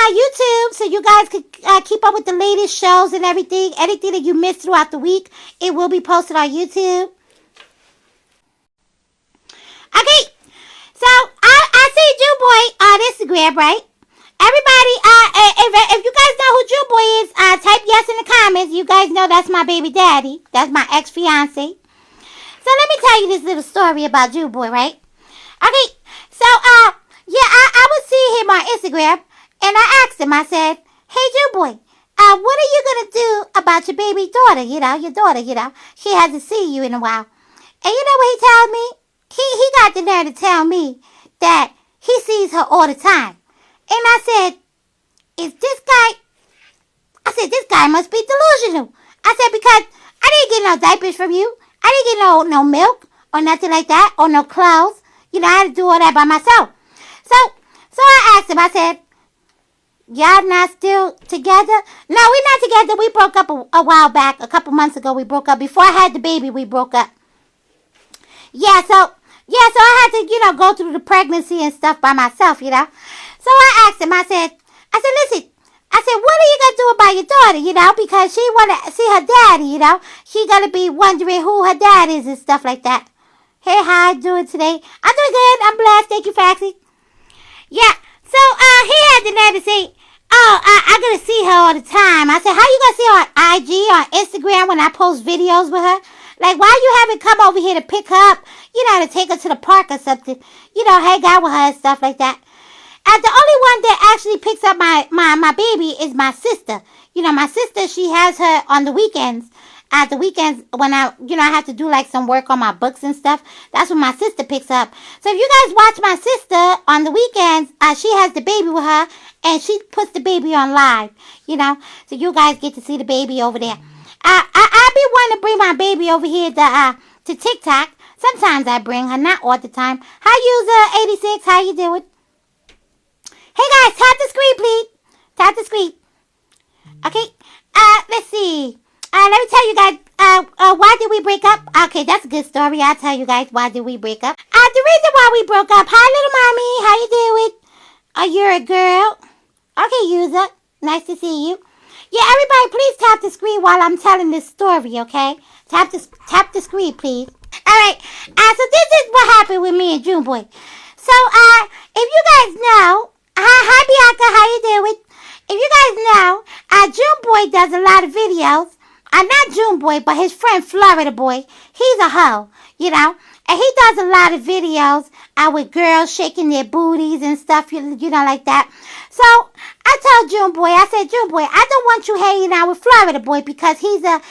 my YouTube so you guys can keep up with the latest shows and everything. Anything that you missed throughout the week, it will be posted on YouTube. Okay, so I see Jew Boy on Instagram, right? Everybody, if you guys know who Jew Boy is, type yes in the comments. You guys know that's my baby daddy. That's my ex-fiance. So let me tell you this little story about Jew Boy, right? Okay, so, yeah, I was seeing him on Instagram, and I asked him, I said, hey, Jew Boy, what are you going to do about your baby daughter, your daughter, she hasn't seen you in a while. And you know what he told me? He got the nerve to tell me that he sees her all the time. And I said, this guy must be delusional. I said, because I didn't get no diapers from you. I didn't get no milk or nothing like that or no clothes. I had to do all that by myself. So I asked him, I said, y'all not still together? No, we're not together. We broke up a while back. A couple months ago, we broke up. Before I had the baby, we broke up. So I had to, go through the pregnancy and stuff by myself, So I asked him, I said, listen, what are you going to do about your daughter, because she want to see her daddy, She going to be wondering who her dad is and stuff like that. Hey, how you doing today? I'm doing good. I'm blessed. Thank you, Foxy. Yeah, so he had the nerve to say, I'm going to see her all the time. I said, how you going to see her on IG, on Instagram when I post videos with her? Like, why you haven't come over here to pick her up, to take her to the park or something, hang out with her and stuff like that. And the only one that actually picks up my baby is my sister. My sister, she has her on the weekends. At the weekends, when I have to do like some work on my books and stuff, that's when my sister picks up. So if you guys watch my sister on the weekends, she has the baby with her, and she puts the baby on live, so you guys get to see the baby over there. I be wanting to bring my baby over here to TikTok. Sometimes I bring her, not all the time. Hi, user 86, how you doing? Hey guys, tap the screen, please. Tap the screen. Okay, let's see. Let me tell you guys, why did we break up? Okay, that's a good story. I'll tell you guys why did we break up. The reason why we broke up. Hi, little mommy. How you doing? You're a girl. Okay, user. Nice to see you. Yeah, everybody, please tap the screen while I'm telling this story, okay? Tap the screen, please. All right. So this is what happened with me and June Boy. So, if you guys know, hi, Bianca. How you doing? If you guys know, June Boy does a lot of videos. Not June Boy, but his friend Florida Boy. He's a hoe, And he does a lot of videos with girls shaking their booties and stuff, like that. So I told June Boy, I said, June Boy, I don't want you hanging out with Florida Boy because he's a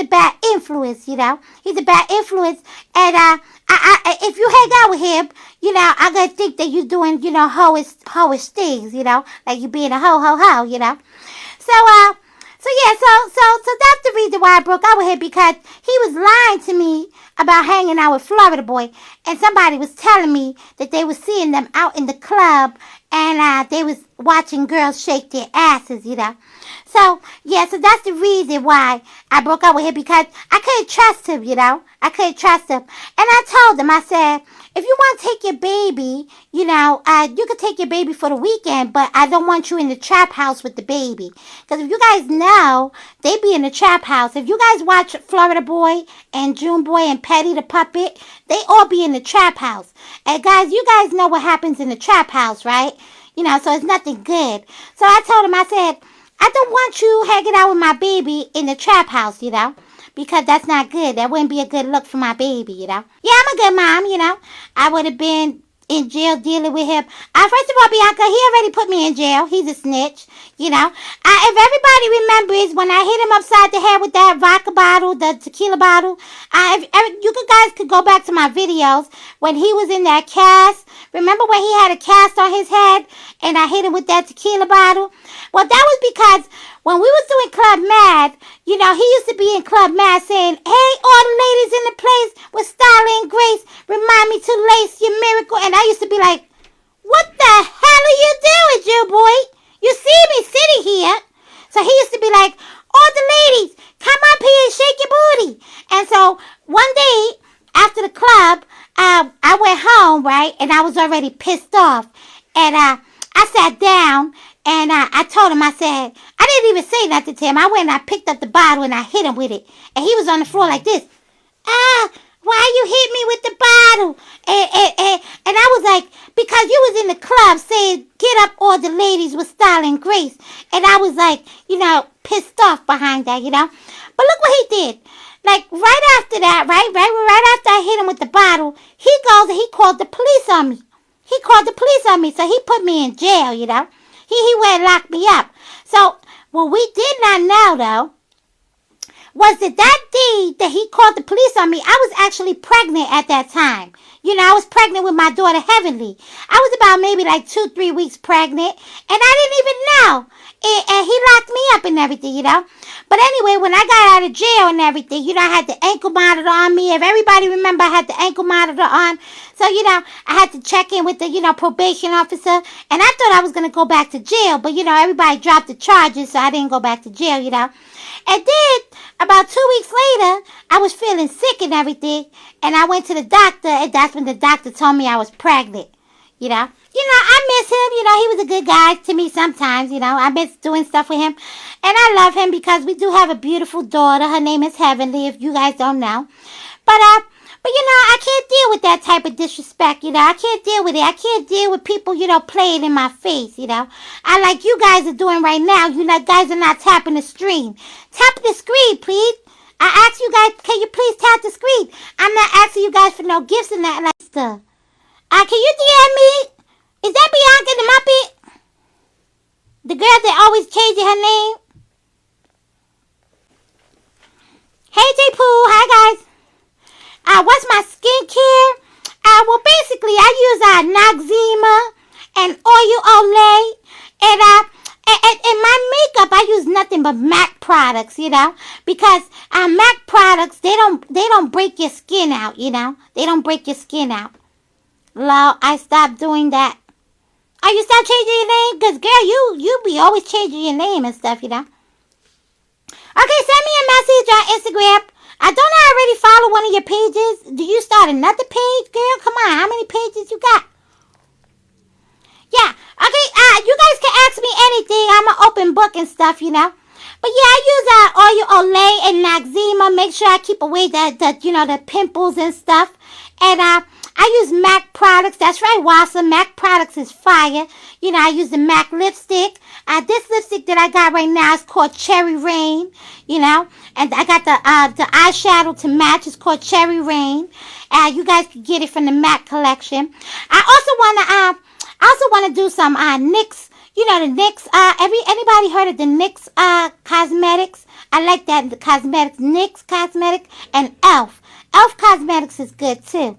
bad influence, He's a bad influence. And if you hang out with him, I'm going to think that you're doing, hoish things, like you being a ho, So that's the reason why I broke up with him, because he was lying to me about hanging out with Florida Boy, and somebody was telling me that they were seeing them out in the club, and they was watching girls shake their asses, So that's the reason why I broke up with him, because I couldn't trust him, I couldn't trust him. And I told him, I said, if you want to take your baby, you can take your baby for the weekend, but I don't want you in the trap house with the baby. Because if you guys know, they be in the trap house. If you guys watch Florida Boy and June Boy and Petty the Puppet, they all be in the trap house. And guys, you guys know what happens in the trap house, right? So it's nothing good. So I told him, I said, I don't want you hanging out with my baby in the trap house, because that's not good. That wouldn't be a good look for my baby, Yeah, I'm a good mom, I would have been in jail dealing with him. First of all, Bianca, he already put me in jail. He's a snitch, If everybody remembers when I hit him upside the head with that vodka bottle, the tequila bottle, you guys could go back to my videos when he was in that cast. Remember when he had a cast on his head and I hit him with that tequila bottle? Well, that was because when we was doing Club Mad, he used to be in Club Mad saying, hey, all the ladies in the place with style and grace, remind me to lace your miracle. And I used to be like, what the hell are you doing, Jew Boy? You see me sitting here. So he used to be like, all the ladies, come up here and shake your booty. And so one day after the club, I went home, right? And I was already pissed off. And I sat down And I told him, I said, I didn't even say nothing to him. I went and I picked up the bottle and I hit him with it. And he was on the floor like this. Why you hit me with the bottle? And I was like, because you was in the club saying, get up all the ladies with style and grace. And I was like, pissed off behind that, But look what he did. Like, right after that, right after I hit him with the bottle, he goes and he called the police on me. He called the police on me, so he put me in jail, He went and locked me up. So, what we did not know, though, was that day that he called the police on me, I was actually pregnant at that time. I was pregnant with my daughter, Heavenly. I was about maybe like 2-3 weeks pregnant, and I didn't even know. And he locked me up and everything, But anyway, when I got out of jail and everything, I had the ankle monitor on me. If everybody remember, I had the ankle monitor on. So, I had to check in with the, probation officer. And I thought I was going to go back to jail. But, everybody dropped the charges, so I didn't go back to jail, And then, about 2 weeks later, I was feeling sick and everything. And I went to the doctor, and that's when the doctor told me I was pregnant, I miss him. He was a good guy to me sometimes, I miss doing stuff with him. And I love him because we do have a beautiful daughter. Her name is Heavenly, if you guys don't know. But I can't deal with that type of disrespect, I can't deal with it. I can't deal with people, playing in my face, I like you guys are doing right now. You guys are not tapping the screen. Tap the screen, please. I ask you guys, can you please tap the screen? I'm not asking you guys for no gifts and that like stuff. Can you DM me? Is that Bianca the Muppet? The girl that always changes her name? Hey, J Pooh. Hi, guys. What's my skincare? Well, basically, I use Noxzema and Oil Olay. And my makeup, I use nothing but MAC products, Because MAC products, they don't break your skin out, They don't break your skin out. Lol, I stopped doing that. Oh, you stopped changing your name? Because, girl, you be always changing your name and stuff, Okay, send me a message on Instagram. I don't already follow one of your pages. Do you start another page, girl? Come on, how many pages you got? Yeah, okay, you guys can ask me anything. I'm an open book and stuff, But yeah, I use Oil Olay and Noxzema. Make sure I keep away the pimples and stuff. And I use MAC products. That's right, Wassa. MAC products is fire. I use the MAC lipstick. This lipstick that I got right now is called Cherry Rain. And I got the eyeshadow to match. It's called Cherry Rain. You guys can get it from the MAC collection. I also want to do some NYX. The NYX. Anybody heard of the NYX cosmetics? I like that, the cosmetics. NYX cosmetic and Elf. Elf cosmetics is good too.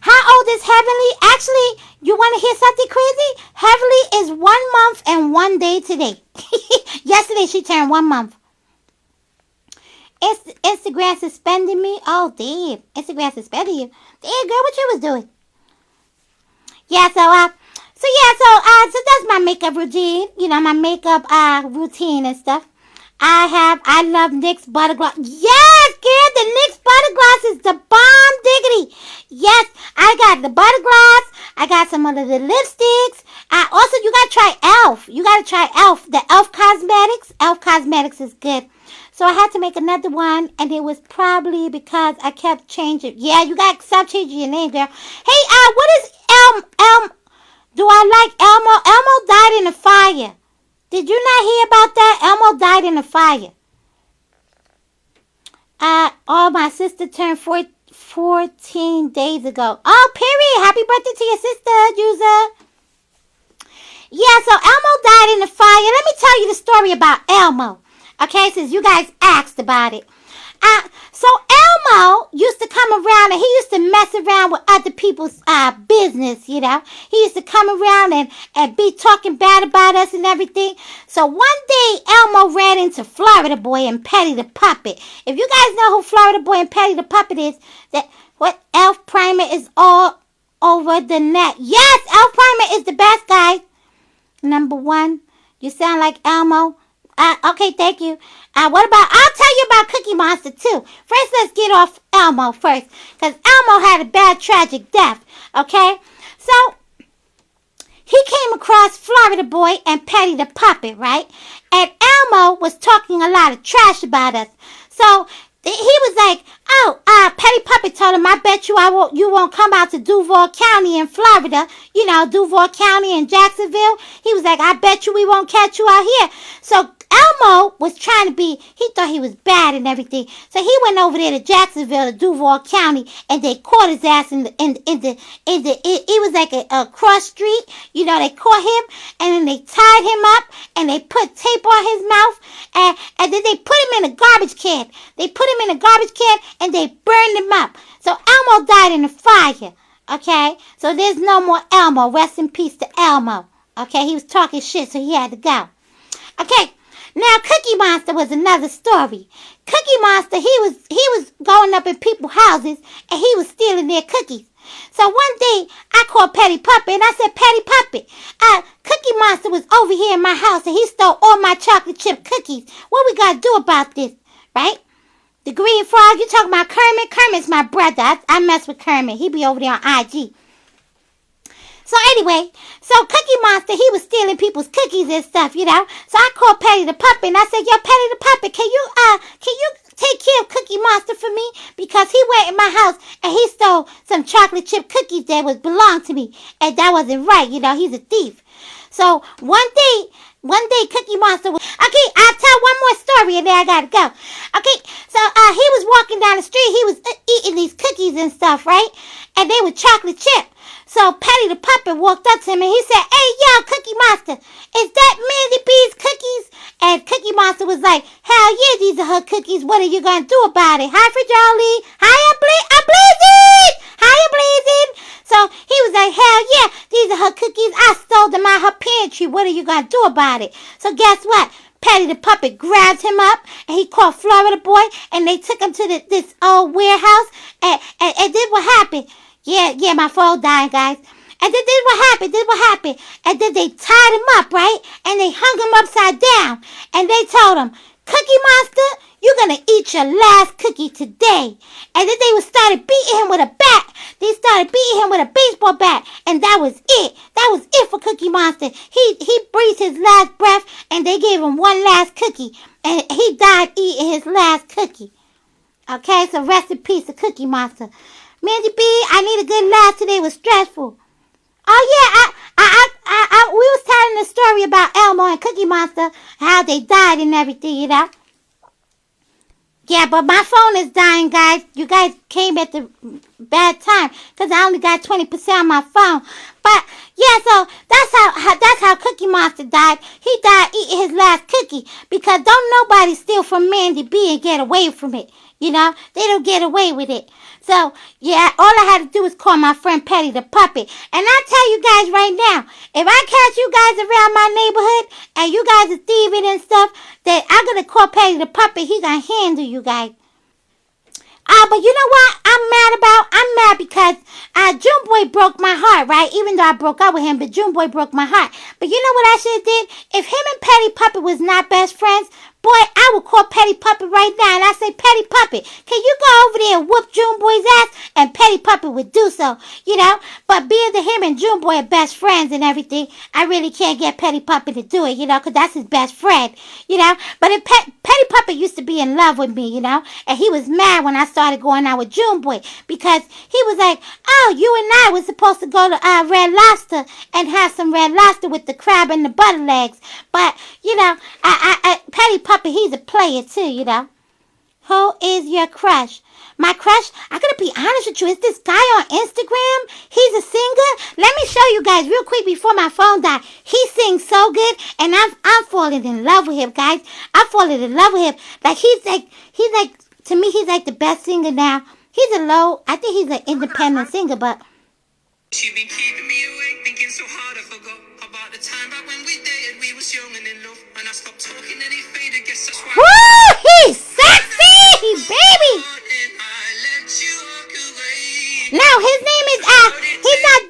How old is Heavenly? Actually, you want to hear something crazy? Heavenly is 1 month and 1 day today. Yesterday she turned 1 month. Instagram suspended me? Oh, damn. Instagram suspended you. Damn, girl, what you was doing? Yeah, so that's my makeup routine. My makeup routine and stuff. I love NYX Butter Gloss. Yes, girl, the NYX Butter Gloss is the bomb diggity. Yes, I got the Butter Gloss. I got some of the lipsticks. Also, you got to try Elf. You got to try Elf. The Elf Cosmetics. Elf Cosmetics is good. So I had to make another one, and it was probably because I kept changing. Yeah, you got to stop changing your name, girl. Hey, what is Elmo? Do I like Elmo? Elmo died in a fire. Did you not hear about that? Elmo died in a fire. My sister turned 14 days ago. Oh, period. Happy birthday to your sister, user. Yeah, so Elmo died in the fire. Let me tell you the story about Elmo. Okay, since you guys asked about it. So Elmo used to come around and he used to mess around with other people's business, He used to come around and be talking bad about us and everything. So one day Elmo ran into Florida Boy and Petty the Puppet. If you guys know who Florida Boy and Petty the Puppet is, Elf Primer is all over the net. Yes, Elf Primer is the best, guys. Number 1, you sound like Elmo. Okay, thank you. I'll tell you about Cookie Monster, too. First, let's get off Elmo first. Because Elmo had a bad, tragic death. Okay? So, he came across Florida Boy and Petty the Puppet, right? And Elmo was talking a lot of trash about us. So he was like, Petty Puppet told him, I bet you you won't come out to Duval County in Florida, Duval County in Jacksonville. He was like, I bet you we won't catch you out here. So Elmo was trying to he thought he was bad and everything. So he went over there to Jacksonville, to Duval County, and they caught his ass it was like a cross street. They caught him, and then they tied him up, and they put tape on his mouth, and then they put him in a garbage can. And they burned him up. So Elmo died in a fire. Okay? So there's no more Elmo. Rest in peace to Elmo. Okay? He was talking shit, so he had to go. Okay? Now, Cookie Monster was another story. Cookie Monster, he was going up in people's houses, and he was stealing their cookies. So one day, I called Petty Puppet, and I said, Petty Puppet, Cookie Monster was over here in my house, and he stole all my chocolate chip cookies. What we got to do about this, right? The green frog, you talking about Kermit? Kermit's my brother. I mess with Kermit. He be over there on IG. So anyway, Cookie Monster, he was stealing people's cookies and stuff, So I called Petty the Puppet, and I said, yo, Petty the Puppet, can you take care of Cookie Monster for me? Because he went in my house, and he stole some chocolate chip cookies that belonged to me. And that wasn't right, he's a thief. So one day Cookie Monster was... Okay, I'll tell one more story, and then I gotta go. Okay, so he was walking down the street, he was eating these cookies and stuff, right? And they were chocolate chip. So Petty the Puppet walked up to him and he said, hey, yo, Cookie Monster, is that Mandy B's cookies? And Cookie Monster was like, hell yeah, these are her cookies. What are you going to do about it? Hi, Frajoli. I'm blazing. Hiya, blazing. So he was like, hell yeah, these are her cookies. I stole them out her pantry. What are you going to do about it? So guess what? Petty the Puppet grabbed him up, and he called Florida Boy, and they took him to this old warehouse, and then what happened? Yeah, my phone died, guys. And then this what happened. And then they tied him up, right? And they hung him upside down. And they told him, Cookie Monster, you're going to eat your last cookie today. And then they started beating him with a bat. They started beating him with a baseball bat. And that was it. That was it for Cookie Monster. He breathed his last breath, and they gave him one last cookie. And he died eating his last cookie. Okay, so rest in peace to Cookie Monster. Mandy B, I need a good laugh today. It was stressful. Oh yeah, we was telling the story about Elmo and Cookie Monster, how they died and everything, Yeah, but my phone is dying, guys. You guys came at the bad time because I only got 20% on my phone. But yeah, so that's how Cookie Monster died. He died eating his last cookie because don't nobody steal from Mandy B and get away from it. They don't get away with it. So, yeah, all I had to do was call my friend Petty the Puppet. And I tell you guys right now, if I catch you guys around my neighborhood and you guys are thieving and stuff, then I'm going to call Petty the Puppet. He going to handle you guys. But you know what I'm mad because June Boy broke my heart, right? Even though I broke up with him, but June Boy broke my heart. But you know what I should have did? If him and Petty Puppet was not best friends, boy, I would call Petty Puppet right now, and I say, Petty Puppet, can you go over there and whoop June Boy's ass? And Petty Puppet would do so, But being that him and June Boy are best friends and everything, I really can't get Petty Puppet to do it, because that's his best friend, But if Petty Puppet used to be in love with me, and he was mad when I started going out with June Boy because he was like, oh, you and I were supposed to go to Red Lobster and have some Red Lobster with the crab and the butter legs. But, Petty Puppet, he's a player too, Who is your crush? My crush, I'm going to be honest with you, it's this guy on Instagram. He's a singer. Let me show you guys real quick before my phone died. He sings so good, and I'm falling in love with him, guys. I'm falling in love with him. He's like, to me, he's like the best singer now. I think he's an independent singer, but... She been keeping me awake, thinking so hard I forgot about the time back when we dated. We was young and in love, and I stopped talking and he faded. Guess that's why. Woo! He's sexy, baby. No, his name is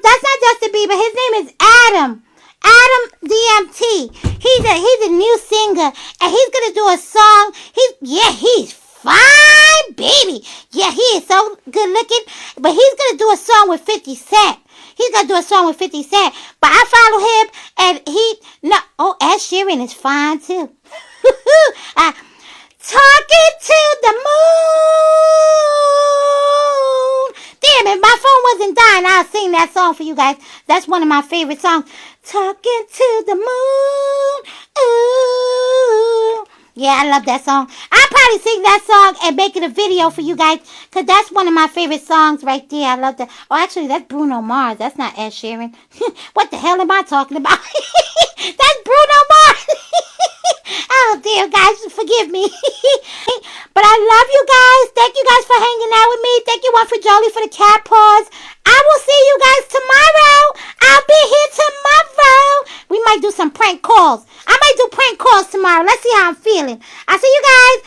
that's not Justin Bieber. His name is Adam. Adam DMT. He's a new singer, and he's gonna do a song. He's fine baby. Yeah, he is so good looking. But he's going to do a song with 50 Cent. He's going to do a song with 50 Cent. But I follow him, and Ed Sheeran is fine, too. Talking to the moon. Damn it, my phone wasn't dying. I'll sing that song for you guys. That's one of my favorite songs. Talking to the moon. Ooh. Yeah, I love that song. I'll probably sing that song and make it a video for you guys, because that's one of my favorite songs right there. I love that. Oh, actually, that's Bruno Mars. That's not Ed Sheeran. What the hell am I talking about? That's Bruno Mars. Oh, dear, guys, forgive me. But I love you guys. Thank you guys for hanging out with me. Thank you, one for Jolie, for the cat paws. I will see you guys tomorrow. I'll be here tomorrow. We might do some prank calls. I might do prank calls tomorrow. Let's see how I'm feeling. I'll see you guys.